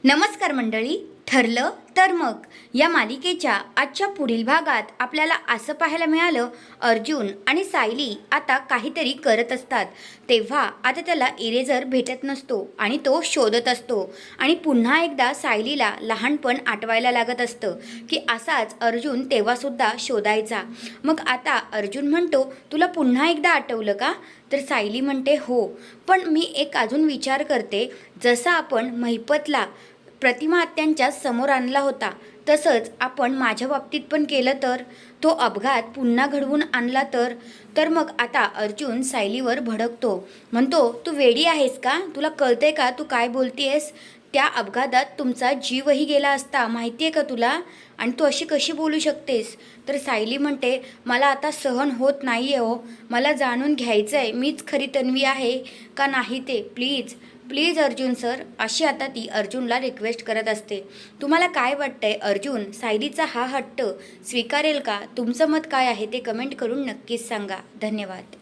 नमस्कार मंडळी. ठरलं तर मग या मालिकेच्या आजच्या पुढील भागात आपल्याला असं पाहायला मिळालं, अर्जुन आणि सायली आता काहीतरी करत असतात. तेव्हा आता त्याला इरेजर भेटत नसतो आणि तो शोधत असतो आणि पुन्हा एकदा सायलीला लहानपण आठवायला लागत असतं की असाच अर्जुन तेव्हासुद्धा शोधायचा. मग आता अर्जुन म्हणतो, तुला पुन्हा एकदा आठवलं का? तर सायली म्हणते, हो, पण मी एक अजून विचार करते, जसं आपण महिपतला प्रतिमा आत्यांच्या समोर आणला होता तसंच आपण माझ्या बाबतीत पण केलं तर, तो अपघात पुन्हा घडवून आणला तर मग आता अर्जुन सायलीवर भडकतो. म्हणतो, तू वेडी आहेस का? तुला कळतंय का तू काय बोलतेयस? त्या अपघातात तुमचा जीवही गेला असता, माहिती आहे का तुला? आणि तू अशी कशी बोलू शकतेस? तर सायली म्हणते, मला आता सहन होत नाही आहे हो, मला जाणून घ्यायचं आहे मीच खरी तन्वी आहे का नाही ते. प्लीज प्लीज अर्जुन सर, अशी आता ती अर्जुनला रिक्वेस्ट करत असते. तुम्हाला काय वाटतंय, अर्जुन सायलीचा हा हट्ट स्वीकारेल का? तुमचं मत काय आहे ते कमेंट करून नक्कीच सांगा. धन्यवाद.